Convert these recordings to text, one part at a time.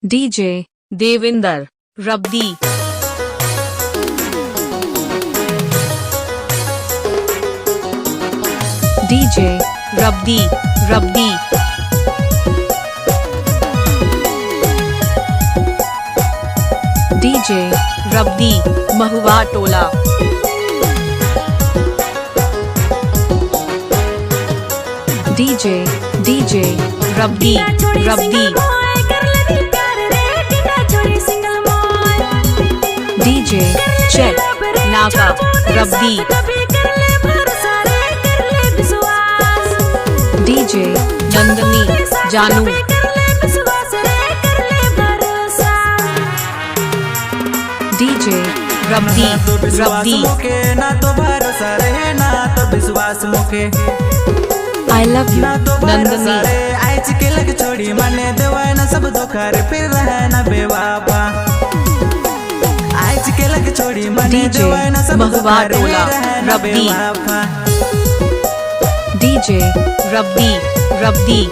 DJ Devinder Rabdi. DJ Rabdi Rabdi. DJ Rabdi Mahua Tola. DJ DJ Rabdi Rabdi. DJ check नाका Rabdi. DJ Nandini जानू। DJ Rabdi Rabdi. ना तो भरोसा रहे ना तो विश्वास मोके। I love you Nandini. आज के लग छोड़ी मने देवाय ना सब धोखा रे फिर रहे ना बेवाफा। आज के लग छोड़ी मने देवाय ना सब धोखा रे फिर रहे ना बेवाफा। DJ Rabdi Rabdi.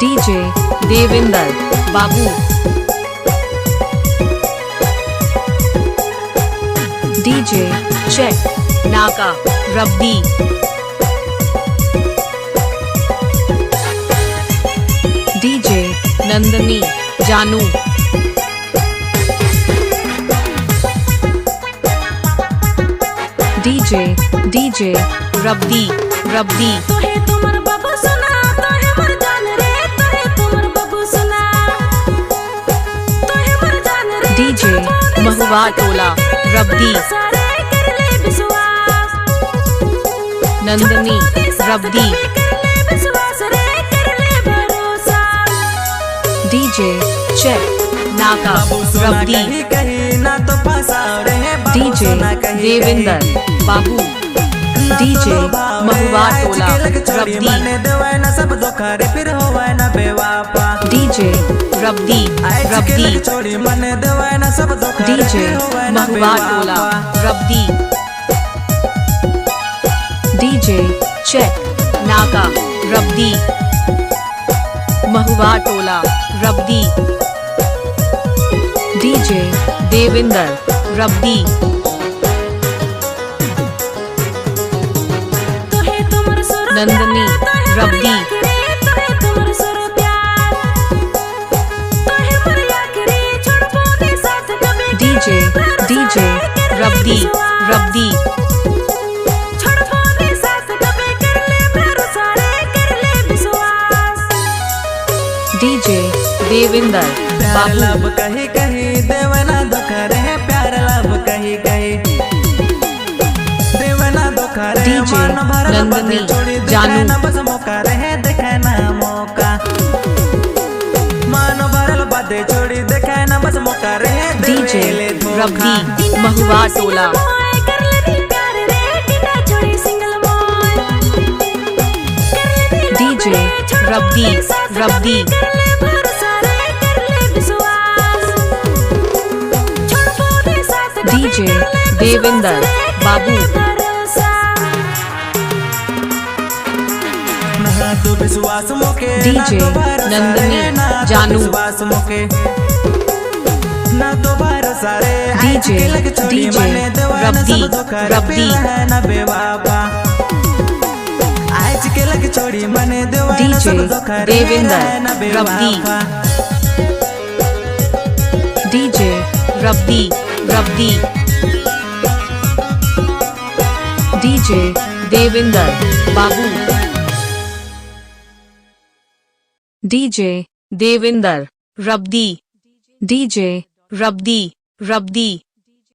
DJ Devinder Babu. DJ check नाका रब्दी। डीजे नंदनी जानू। DJ DJ Rabdi Rabdi. DJ Mahua Tola Rabdi. Nandani Rabdi. DJ check नाका Rabdi. DJ Devinder Babu. DJ Mahua Tola Rabdi. DJ Rabdi Rabdi. DJ Mahua Tola Rabdi. DJ check नाका Rabdi. Mahua Tola Rabdi. DJ Devinder Rabdi. Nandani Rabdi. DJ DJ Rabdi Rabdi. DJ Devinder Babu. लब कहीं कहीं देवना धोखा रहे प्यार लब कहीं कहीं देवना धोखा रहे। डीजे नंदनी जानू। बस मौका रहे देखे ना मौका। मानो भरल बातें छोड़ी देखे ना बस मौका रहे। DJ Rabdi Mahua Tola. DJ Rabdi Rabdi. DJ Devinder बाबू। तो विश्वास मोके। डीजे नंदनी जानू। ना तो भरोसा रे। DJ DJ Rabdi Rabdi. ना बेवाफा। आज के लग छोड़ी मने देवाय ना सब धोखा रे Devinder Rabdi. DJ Rabdi Rabdi. DJ Devinder Babu. DJ Devinder Rabdi. DJ Rabdi रब्दी।